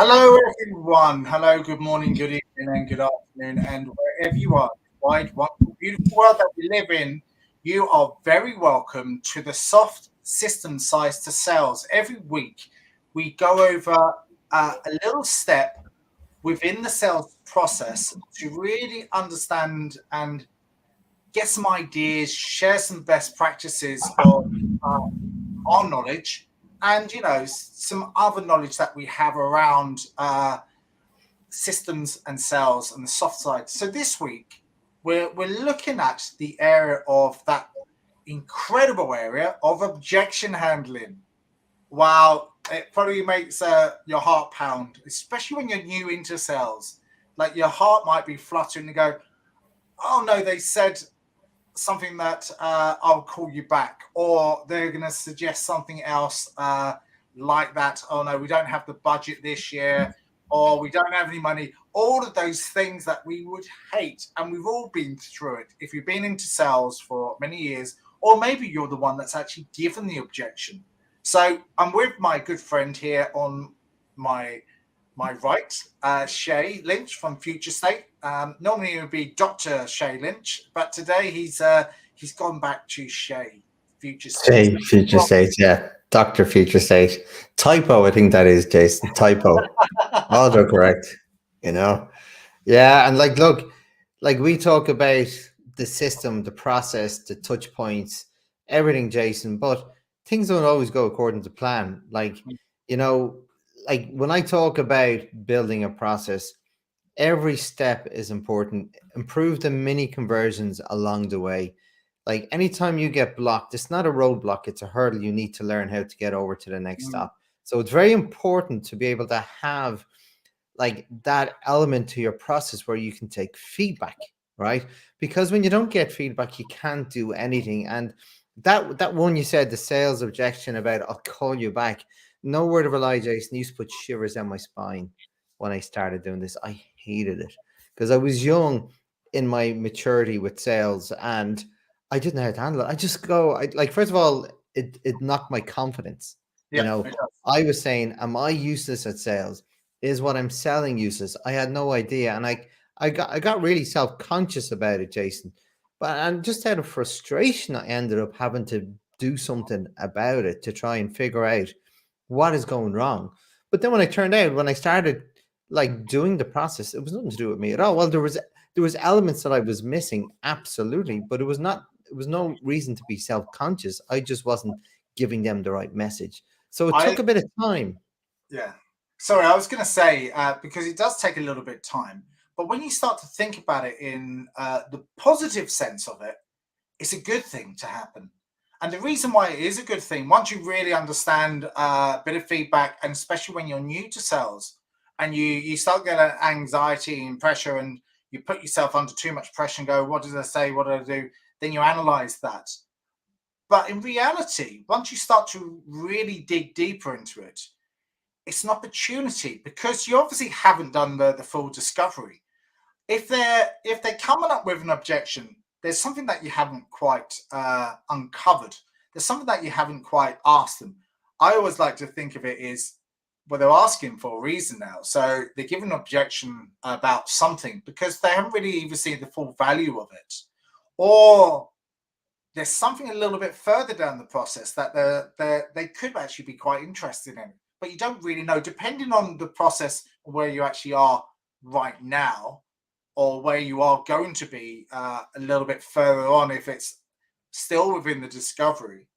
Hello, everyone. Hello, good morning, good evening, and good afternoon, and wherever you are, wide, wonderful, beautiful world that we live in, you are very welcome to the Soft System Size to Sales. Every week, we go over a little step within the sales process to really understand and get some ideas, share some best practices of uh, our knowledge, and some other knowledge that we have around systems and sales and the soft side. So this week we're looking at the area of that incredible area of objection handling. Wow, it probably makes your heart pound, especially when you're new into sales. Like your heart might be fluttering and go, "Oh no, they said something that I'll call you back," or they're going to suggest something else like that. "Oh no, we don't have the budget this year," or "we don't have any money." All of those things that we would hate, and we've all been through it. If you've been into sales for many years, or maybe you're the one that's actually given the objection. So I'm with my good friend here on my right, Shay Lynch from Future State. Normally it would be Dr. Shay Lynch, but today he's gone back to Shay Future State. Say future state, yeah. Dr. Future State. Typo, I think that is, Jason. Typo. Autocorrect, you know? Yeah, and like, look, like we talk about the system, the process, the touch points, everything, Jason, but things don't always go according to plan. You know, like when I talk about building a process, every step is important. Improve the mini conversions along the way. Like anytime you get blocked, it's not a roadblock, it's a hurdle you need to learn how to get over to the next stop. So it's very important to be able to have like that element to your process where you can take feedback, right? Because when you don't get feedback, you can't do anything. And that one you said, the sales objection about "I'll call you back," no word of a lie, Jason, used to put shivers down my spine when I started doing this. I hated it because I was young in my maturity with sales and I didn't know how to handle it. I just go, I like, first of all, it knocked my confidence. You Yeah, know, I was saying, am I useless at sales? Is what I'm selling useless? I had no idea, and I got really self conscious about it, Jason. But and just out of frustration, I ended up having to do something about it to try and figure out what is going wrong. But then when I turned out, when I started like doing the process, it was nothing to do with me at all. Well, there was elements that I was missing, absolutely, but it was not. It was no reason to be self conscious. I just wasn't giving them the right message. So it I took a bit of time. yeah. Sorry, I was going to say because it does take a little bit of time, but when you start to think about it in the positive sense of it, it's a good thing to happen. And the reason why it is a good thing, once you really understand a bit of feedback, and especially when you're new to sales and you start getting anxiety and pressure and you put yourself under too much pressure and go, "What did I say? What did I do?" Then you analyze that. But in reality, once you start to really dig deeper into it, it's an opportunity because you obviously haven't done the full discovery. If they're coming up with an objection, there's something that you haven't quite uncovered. There's something that you haven't quite asked them. I always like to think of it as, well, they're asking for a reason now. So they're giving an objection about something because they haven't really even seen the full value of it. Or there's something a little bit further down the process that they could actually be quite interested in, but you don't really know, depending on the process where you actually are right now or where you are going to be a little bit further on. If it's still within the discovery,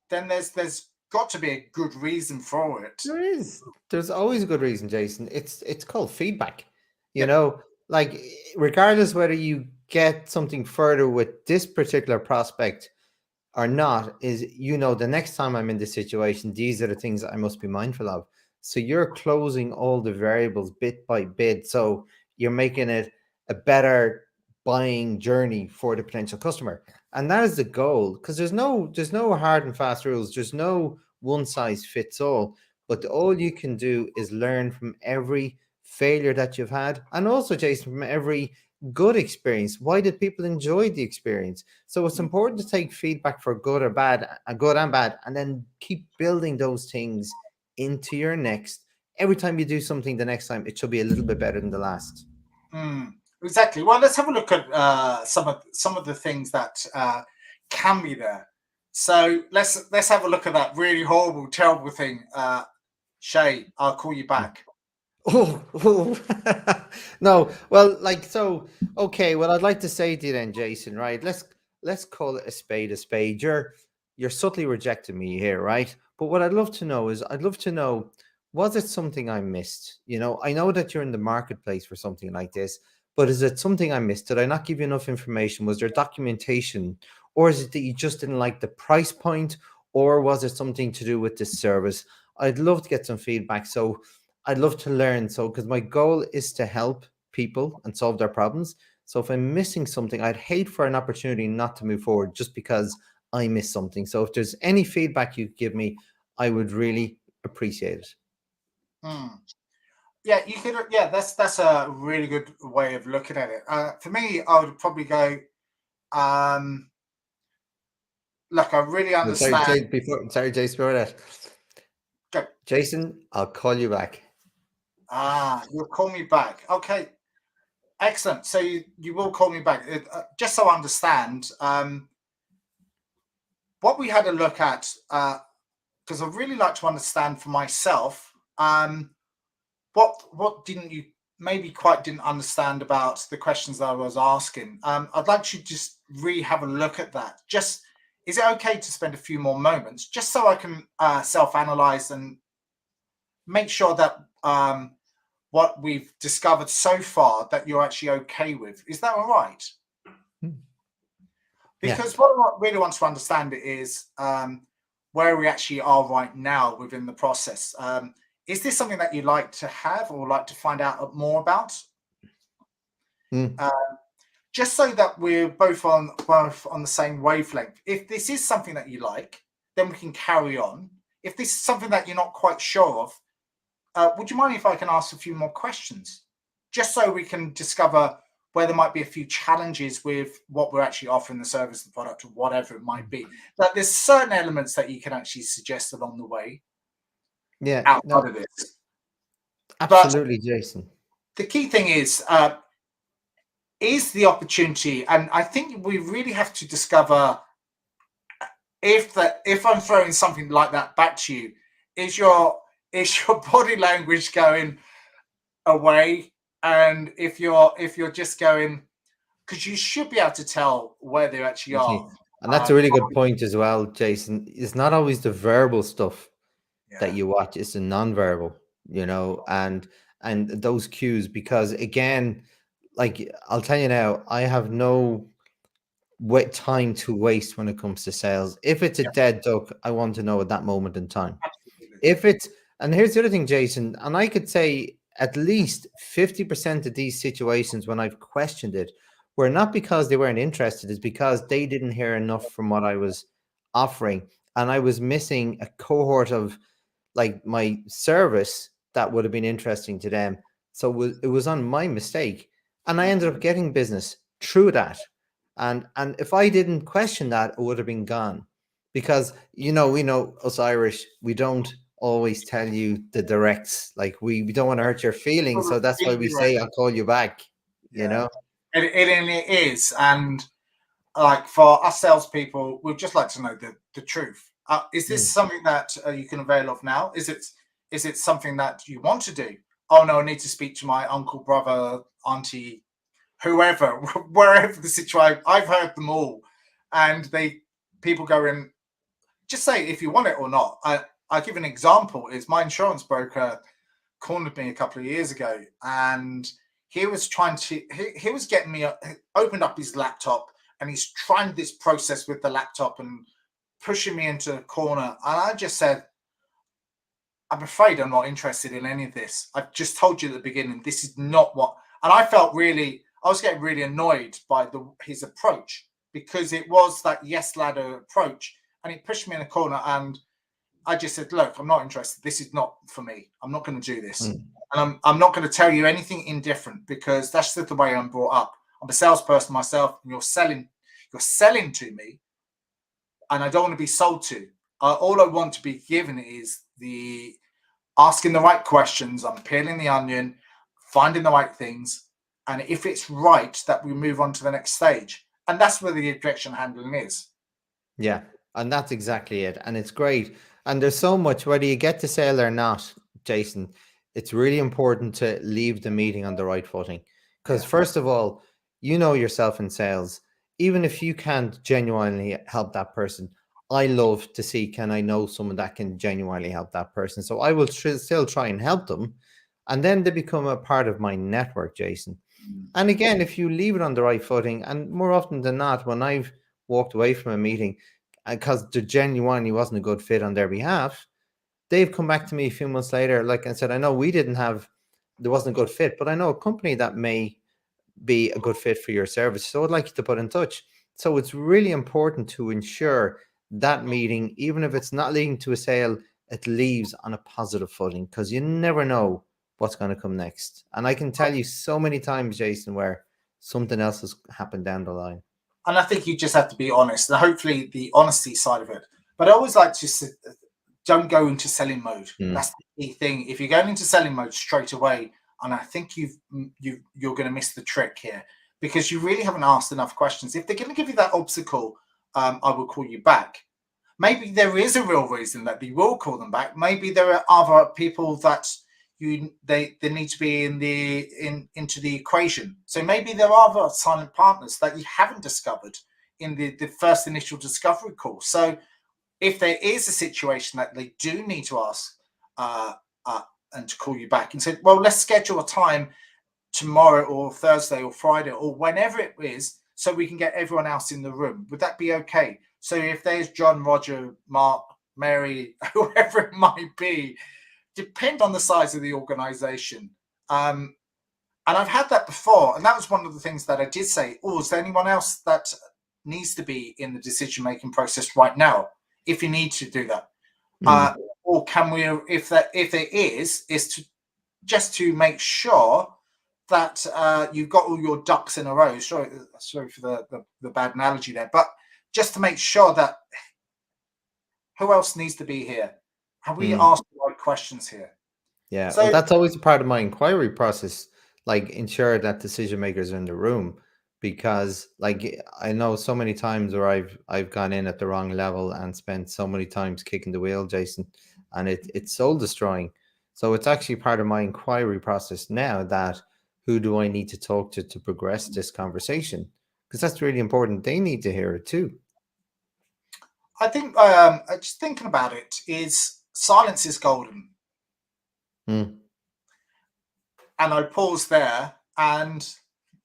then there's got to be a good reason for it. There is. There's always a good reason, Jason. It's called feedback. You Yep. know, like regardless whether you get something further with this particular prospect or not, is the next time I'm in this situation, these are the things I must be mindful of. So you're closing all the variables bit by bit. So you're making it a better buying journey for the potential customer. And that is the goal. Because there's no hard and fast rules. There's no one size fits all. But all you can do is learn from every failure that you've had. And also, Jason, from every good experience. Why did people enjoy the experience? So it's important to take feedback for good or bad, good and bad, and then keep building those things into your next every time you do something the next time, it should be a little bit better than the last. Exactly. Well, let's have a look at some of the things that can be there. So let's have a look at that really horrible, terrible thing. Shay, I'll call you back. Oh. No. Well, like, so, okay. Well, I'd like to say to you then, Jason, right? Let's call it a spade a spade. You're subtly rejecting me here, right? But what I'd love to know is, I'd love to know, was it something I missed? I know that you're in the marketplace for something like this, but is it something I missed? Did I not give you enough information? Was there documentation? Or is it that you just didn't like the price point? Or was it something to do with the service? I'd love to get some feedback. So I'd love to learn. So, because my goal is to help people and solve their problems. So if I'm missing something, I'd hate for an opportunity not to move forward just because I missed something. So if there's any feedback you give me, I would really appreciate it. Yeah, you could. Yeah, that's a really good way of looking at it. For me, I would probably go. Look, I really understand. Sorry, Jason, before that. Go. Jason, I'll call you back. You'll call me back. Okay, excellent. So you will call me back. Just so I understand, what we had a look at, because I'd really like to understand for myself, what didn't you maybe quite didn't understand about the questions that I was asking? I'd like you to just really have a look at that. Just, is it okay to spend a few more moments just so I can self-analyze and make sure that what we've discovered so far that you're actually okay with? Is that all right? Because what I really want to understand is where we actually are right now within the process. Is this something that you'd like to have or like to find out more about? Just so that we're both on the same wavelength. If this is something that you like, then we can carry on. If this is something that you're not quite sure of, would you mind if I can ask a few more questions? Just so we can discover where there might be a few challenges with what we're actually offering, the service, the product, or whatever it might be. But there's certain elements that you can actually suggest along the way. Yeah. Outside of this. Absolutely, but Jason. The key thing is the opportunity, and I think we really have to discover if I'm throwing something like that back to you, is your body language going away, and if you're just going, because you should be able to tell where they actually are. And that's a really good point as well, Jason. It's not always the verbal stuff that you watch; it's the non-verbal, and those cues. Because again, like, I'll tell you now, I have no time to waste when it comes to sales. If it's a dead duck, I want to know at that moment in time. Absolutely. If it's, and here's the other thing, Jason, and I could say at least 50% of these situations when I've questioned it were not because they weren't interested, it's because they didn't hear enough from what I was offering. And I was missing a cohort of, like, my service that would have been interesting to them. So it was on my mistake. And I ended up getting business through that. And if I didn't question that, it would have been gone. Because, we know us Irish, we don't always tell you the directs. Like, we don't want to hurt your feelings. So that's why we say, I'll call you back, you know? It is. And like, for us salespeople, we'd just like to know the truth. Is this something that you can avail of now? Is it something that you want to do? Oh no, I need to speak to my uncle, brother, auntie, whoever, wherever the situation. I've heard them all, and people go in. Just say if you want it or not. I give an example. Is my insurance broker cornered me a couple of years ago, and he was trying to. He was getting me. Opened up his laptop, and he's trying this process with the laptop and pushing me into a corner. And I just said, I'm afraid I'm not interested in any of this. I've just told you at the beginning, this is not what. And I was getting really annoyed by his approach, because it was that yes ladder approach, and he pushed me in a corner, and I just said, look, I'm not interested. This is not for me. I'm not going to do this. And I'm not going to tell you anything indifferent, because that's the way I'm brought up. I'm a salesperson myself, and you're selling to me, and I don't want to be sold to. All I want to be given is the asking the right questions, I'm peeling the onion, finding the right things. And if it's right, that we move on to the next stage. And that's where the objection handling is. Yeah, and that's exactly it. And it's great. And there's so much, whether you get to sale or not, Jason, it's really important to leave the meeting on the right footing. Because, Yeah. first of all, you know yourself in sales, even if you can't genuinely help that person, I love to see, can I know someone that can genuinely help that person? So I will still try and help them. And then they become a part of my network, Jason. And again, if you leave it on the right footing, and more often than not, when I've walked away from a meeting because there genuinely wasn't a good fit on their behalf, they've come back to me a few months later, like I said, I know there wasn't a good fit, but I know a company that may be a good fit for your service. So I'd like you to put in touch. So it's really important to ensure that meeting, even if it's not leading to a sale, it leaves on a positive footing, because you never know what's going to come next. And I can tell you so many times, Jason, where something else has happened down the line. And I think you just have to be honest, and hopefully the honesty side of it. But I always like to don't go into selling mode. That's the key thing. If you're going into selling mode straight away, and I think you're going to miss the trick here, because you really haven't asked enough questions. If they're going to give you that obstacle, I will call you back. Maybe there is a real reason that they will call them back. Maybe there are other people that they need to be into the equation. So maybe there are other silent partners that you haven't discovered in the first initial discovery call. So if there is a situation that they do need to ask and to call you back and say, well, let's schedule a time tomorrow or Thursday or Friday or whenever it is, so we can get everyone else in the room. Would that be okay? So if there's John, Roger, Mark, Mary, whoever it might be, depend on the size of the organization. And I've had that before. And that was one of the things that I did say, oh, is there anyone else that needs to be in the decision-making process right now? If you need to do that. Or can we, if there is to just to make sure that you've got all your ducks in a row. Sorry for the bad analogy there, but just to make sure that who else needs to be here? Have we asked the right questions here? Yeah, so that's always a part of my inquiry process, like ensure that decision makers are in the room, because like I know so many times where I've gone in at the wrong level and spent so many times kicking the wheel, Jason, and it's soul destroying. So it's actually part of my inquiry process now, that who do I need to talk to progress this conversation? Because that's really important. They need to hear it too. I think just thinking about it is silence is golden. And I pause there, and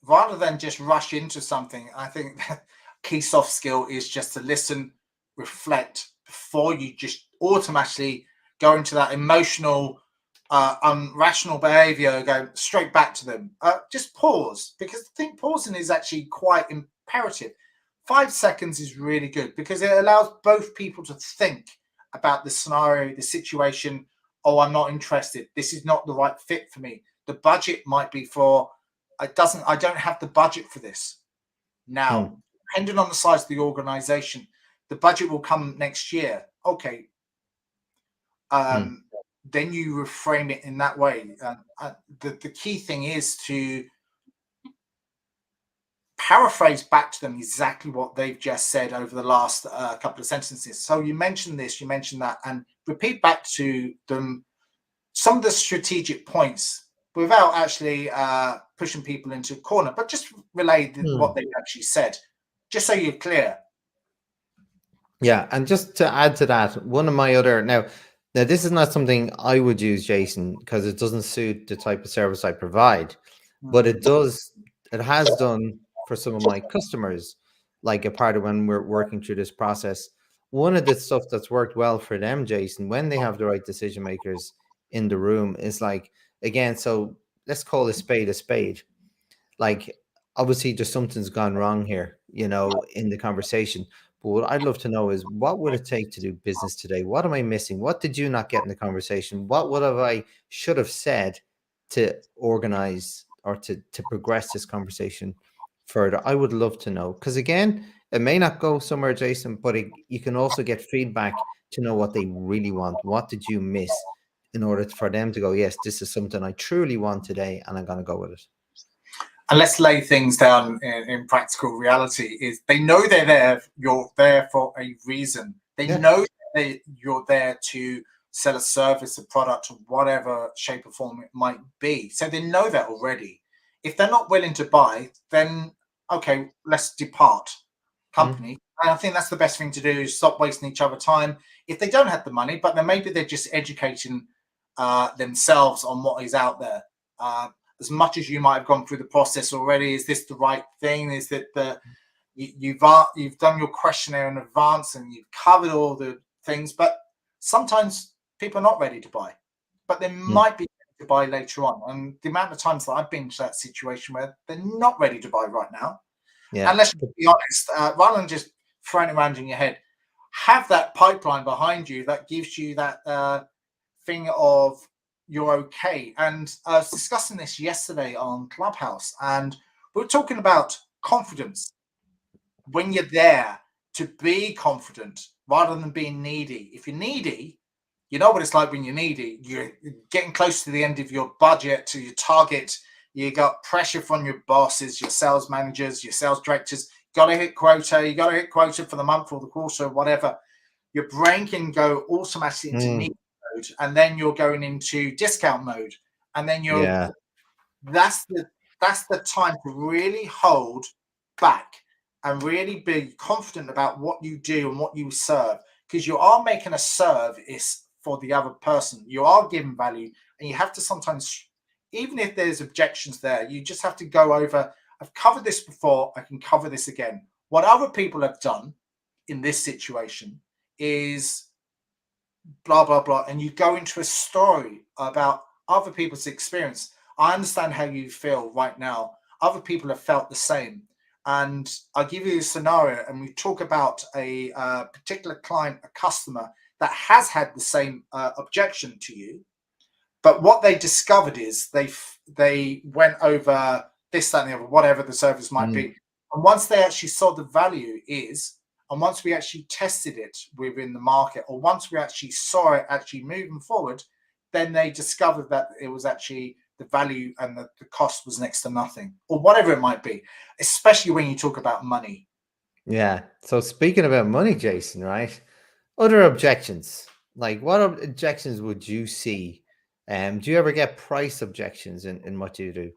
rather than just rush into something, I think that key soft skill is just to listen, reflect before you just automatically go into that emotional, irrational behavior, go straight back to them. Just pause, because I think pausing is actually quite imperative. 5 seconds is really good because it allows both people to think about the scenario, the situation. Oh, I'm not interested. This is not the right fit for me. The budget might be for, I don't have the budget for this. Now, depending on the size of the organization, the budget will come next year. Okay. Then you reframe it in that way. The key thing is to paraphrase back to them exactly what they've just said over the last couple of sentences. So you mentioned this, you mentioned that, and repeat back to them some of the strategic points without actually pushing people into a corner, but just relay what they've actually said, just so you're clear. Yeah, and just to add to that, one of my other now this is not something I would use, Jason, because it doesn't suit the type of service I provide, but it has done for some of my customers, like a part of when we're working through this process. One of the stuff that's worked well for them, Jason, when they have the right decision makers in the room, is like, again, so let's call a spade a spade. Like, obviously there's something's gone wrong here, in the conversation. But what I'd love to know is, what would it take to do business today? What am I missing? What did you not get in the conversation? What would I should have said to organize or to progress this conversation further? I would love to know, because again, it may not go somewhere, Jason, but you can also get feedback to know what they really want. What did you miss? in order for them to go, yes, this is something I truly want today, and I'm going to go with it. And let's lay things down in practical reality. Is they know they're there. You're there for a reason. They know you're there to sell a service, a product, whatever shape or form it might be. So they know that already. If they're not willing to buy, then okay, let's depart company. And I think that's the best thing to do, is stop wasting each other time. If they don't have the money, but then maybe they're just educating themselves on what is out there. As much as you might have gone through the process already, is this the right thing? Is that you've done your questionnaire in advance and you've covered all the things? But sometimes people are not ready to buy, but they might be ready to buy later on. And the amount of times that I've been to that situation where they're not ready to buy right now, and let's be honest, rather than just throwing it around in your head, have that pipeline behind you that gives you that thing of you're okay. And I was discussing this yesterday on Clubhouse, and we were talking about confidence. When you're there, to be confident rather than being needy. If you're needy, you know what it's like when you're needy. You're getting close to the end of your budget, to your target. You got pressure from your bosses, your sales managers, your sales directors. Got to hit quota. You got to hit quota for the month or the quarter, or whatever. Your brain can go automatically into need mode, and then you're going into discount mode, and then that's the time to really hold back and really be confident about what you do and what you serve, because you are making a service for the other person. You are giving value, and you have to sometimes, even if there's objections there, you just have to go over, I've covered this before, I can cover this again. What other people have done in this situation is blah, blah, blah. And you go into a story about other people's experience. I understand how you feel right now. Other people have felt the same. And I'll give you a scenario, and we talk about a particular client, a customer that has had the same objection to you. But what they discovered is they went over this, that, and the other, whatever the service might be. And once they actually saw the value is, and once we actually tested it within the market, or once we actually saw it actually moving forward, then they discovered that it was actually the value and the cost was next to nothing, or whatever it might be, especially when you talk about money. Yeah. So speaking about money, Jason, right? Other objections, like what objections would you see? Do you ever get price objections in what you do?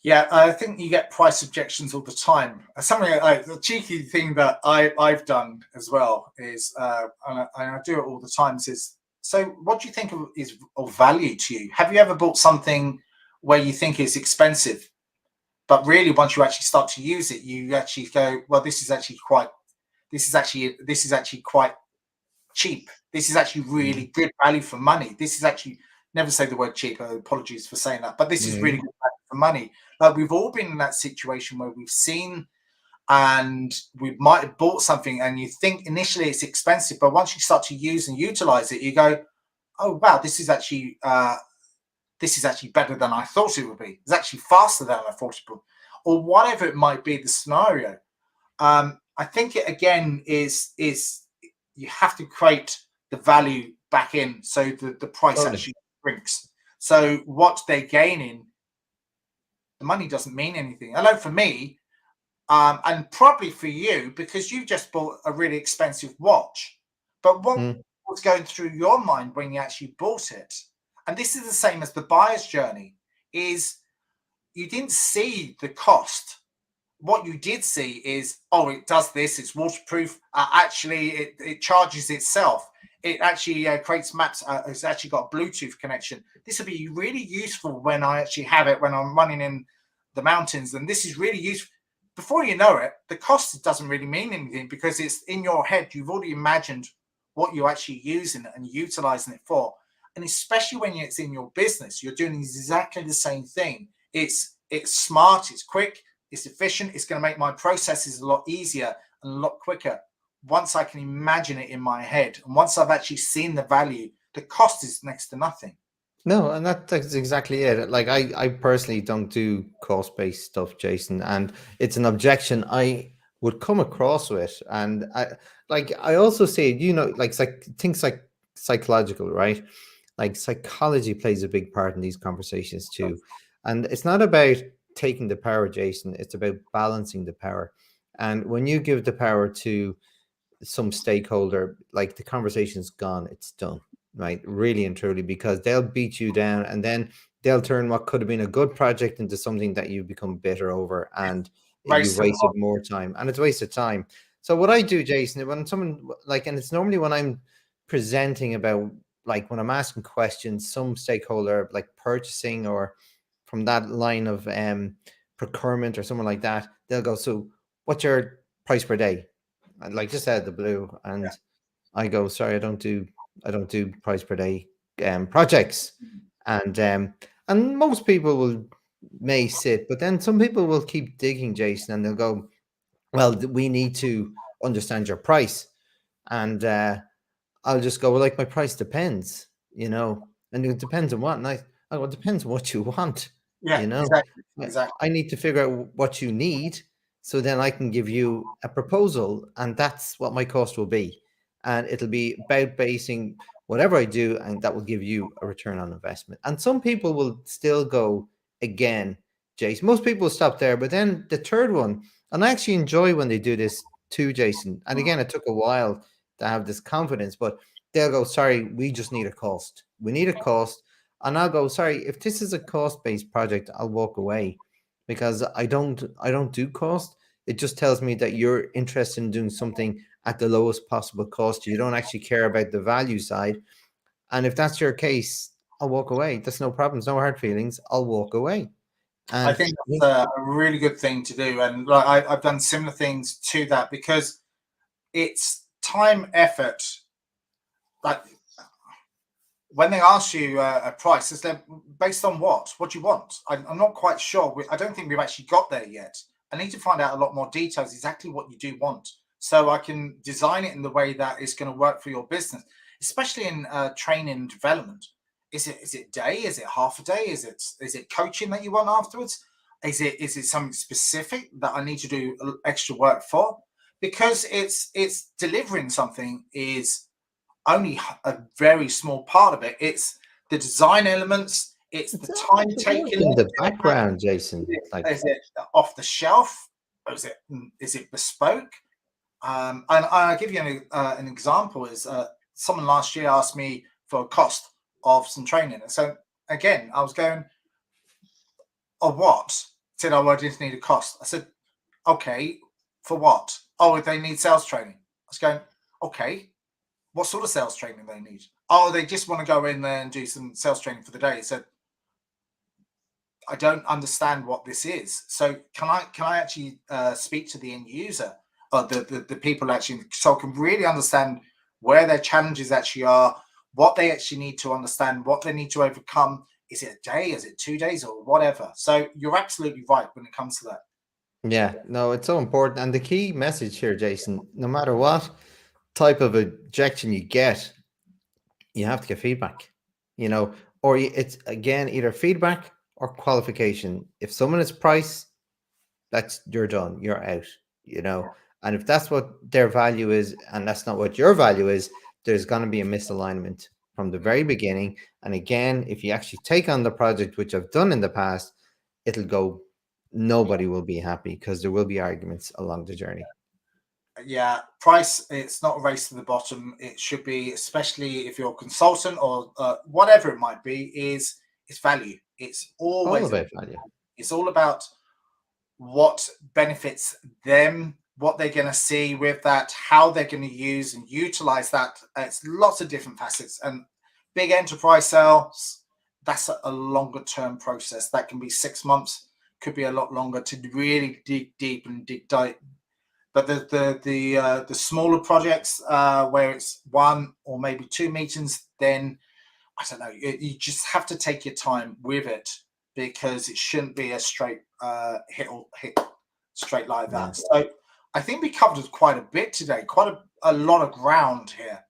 Yeah, I think you get price objections all the time. Something the cheeky thing that I've done as well is, and I do it all the time, is, so what do you think is of value to you? Have you ever bought something where you think it's expensive, but really once you actually start to use it, you actually go, well, this is actually quite cheap. This is actually really good value for money. This is actually, never say the word cheap. Apologies for saying that, but this is really good value for money. Like, we've all been in that situation where we've seen and we might have bought something and you think initially it's expensive, but once you start to use and utilize it, you go, oh wow, this is actually better than I thought it would be. It's actually faster than I thought it would, or whatever it might be the scenario. I think it again is you have to create the value back in, so the price actually shrinks. So what they're gaining, the money doesn't mean anything. I know for me, and probably for you, because you just bought a really expensive watch. But what was going through your mind when you actually bought it? And this is the same as the buyer's journey, is you didn't see the cost. What you did see is, oh, it does this, it's waterproof. Actually, it charges itself. It actually creates maps. It's actually got a Bluetooth connection. This will be really useful when I actually have it, when I'm running in the mountains. And this is really useful. Before you know it, the cost doesn't really mean anything, because it's in your head. You've already imagined what you're actually using it and utilizing it for. And especially when it's in your business, you're doing exactly the same thing. It's smart, it's quick, it's efficient. It's going to make my processes a lot easier and a lot quicker. Once I can imagine it in my head, and once I've actually seen the value, the cost is next to nothing. No, and that's exactly it. Like I personally don't do cost-based stuff, Jason, and it's an objection I would come across with. And I also say, like things like psychological, right? like psychology plays a big part in these conversations too. And it's not about taking the power, Jason, it's about balancing the power. And when you give the power to some stakeholder, like the conversation's gone, it's done, right? Really and truly, because they'll beat you down and then they'll turn what could have been a good project into something that you become bitter over, and you've Race to the wasted bottom. more time and it's wasted time. So what I do, Jason, when someone like, and it's normally when I'm presenting about, like when I'm asking questions, some stakeholder like purchasing or from that line of procurement or someone like that, they'll go, so what's your price per day? And like just out of the blue, Yeah. and I go, sorry, I don't do price per day projects, and most people will may sit, but then some people will keep digging, Jason, and they'll go, well, we need to understand your price, and I'll just go, well, like my price depends, and it depends on what, and I go, it depends on what you want, Yeah, you know. exactly. I Exactly. I need to figure out what you need, so then I can give you a proposal, and that's what my cost will be, and it'll be about basing whatever I do, and that will give you a return on investment. And some people will still go again, Jason. Most people stop there, but then the third one, and I actually enjoy when they do this too, Jason. And Mm. again, it took a while to have this confidence, but they'll go, sorry, we just need a cost. We need a cost. And I'll go, sorry, if this is a cost-based project, I'll walk away because I don't do cost. It just tells me that you're interested in doing something at the lowest possible cost. You don't actually care about the value side. And if that's your case, I'll walk away. That's no problems, no hard feelings. I'll walk away. I And think that's a really good thing to do, and like I've done similar things to that because it's time, effort. Like when they ask you a price, it's like, based on what? What do you want? I'm not quite sure. I don't think we've actually got there yet. I need to find out a lot more details, exactly what you do want, so I can design it in the way that is going to work for your business, especially in training and development. Is it day? Is it half a day? Is it coaching that you want afterwards? Is it something specific that I need to do extra work for? Because it's delivering something is only a very small part of it. It's the design elements, it's the it's all time the work taken. in the background, Jason. Like, Is it off the shelf? Or is it bespoke? And I'll give you an example. Is someone last year asked me for a cost of some training, and so again I was going, of what? Said, oh, I just need a cost. I said, okay, for what? Oh, they need sales training. I was going, okay, what sort of sales training they need? Oh, they just want to go in there and do some sales training for the day. So I don't understand what this is. So can I actually speak to the end user or the people actually, so I can really understand where their challenges actually are, what they actually need to understand, what they need to overcome. Is it a day? Is it 2 days or whatever? So you're absolutely right when it comes to that. yeah, no, it's so important. And the key message here, Jason, no matter what type of objection you get, you have to get feedback, you know, or it's again either feedback or qualification. If someone is price, that's you're done, you're out, you know. And if that's what their value is and that's not what your value is, there's going to be a misalignment from the very beginning. And again, if you actually take on the project, which I've done in the past, it'll go, nobody will be happy because there will be arguments along the journey. Yeah, price, it's not a race to the bottom. It should be, especially if you're a consultant or whatever it might be, is it's value. It's All always about value. it's all about what benefits them, what they're going to see with that, how they're going to use and utilize that. It's lots of different facets, and big enterprise sales, that's a longer term process. That can be 6 months, could be a lot longer to really dig deep and dig deep. But the smaller projects where it's one or maybe two meetings, then I don't know. You just have to take your time with it because it shouldn't be a straight hit straight like Yeah. that. So I think we covered quite a bit today, quite a lot of ground here.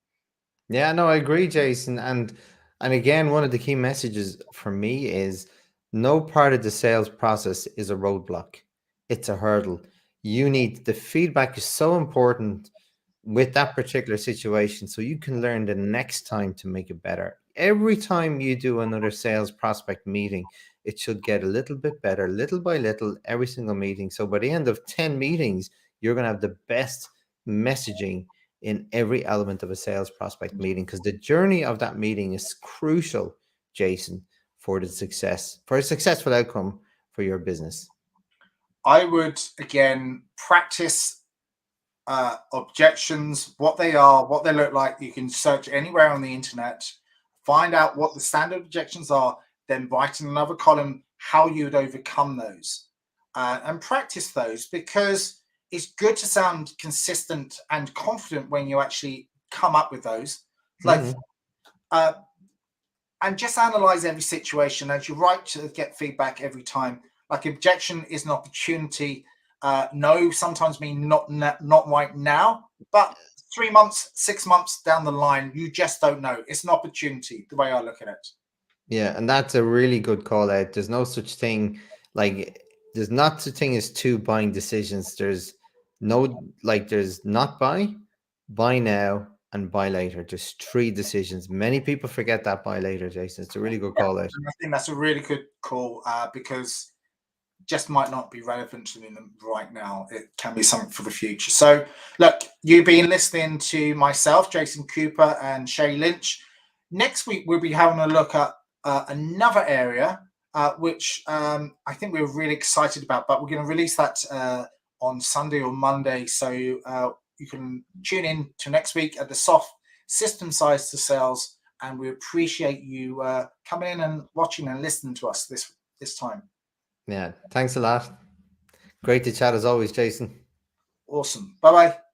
Yeah, no, I agree, Jason. And again, one of the key messages for me is no part of the sales process is a roadblock. It's a hurdle. You need the feedback is so important with that particular situation so you can learn the next time to make it better. every time you do another sales prospect meeting, it should get a little bit better, little by little, every single meeting. So by the end of 10 meetings, you're going to have the best messaging in every element of a sales prospect meeting, because the journey of that meeting is crucial, Jason, for the success, for a successful outcome for your business. I would again practice objections, what they are, what they look like. You can search anywhere on the internet, find out what the standard objections are, then write in another column how you would overcome those, and practice those, because it's good to sound consistent and confident when you actually come up with those. Like, and just analyze every situation as you write to get feedback every time. Like, objection is an opportunity. No sometimes mean not right now, but 3 months, 6 months down the line, you just don't know. It's an opportunity, the way I look at it. Yeah, and that's a really good call out. There's no such thing, like there's not such thing as two buying decisions. There's no, like, there's not buy now, and buy later. There's three decisions. Many people forget that buy later, Jason. It's a really good call out. I think that's a really good call, because just might not be relevant to them right now. It can be something for the future. So look, you've been listening to myself, Jason Cooper, and Shay Lynch. Next week, we'll be having a look at another area, which I think we're really excited about, but we're going to release that on Sunday or Monday. So you can tune in to next week at the soft system size to sales. And we appreciate you coming in and watching and listening to us this time. Yeah, thanks a lot. Great to chat as always, Jason. Awesome. Bye-bye.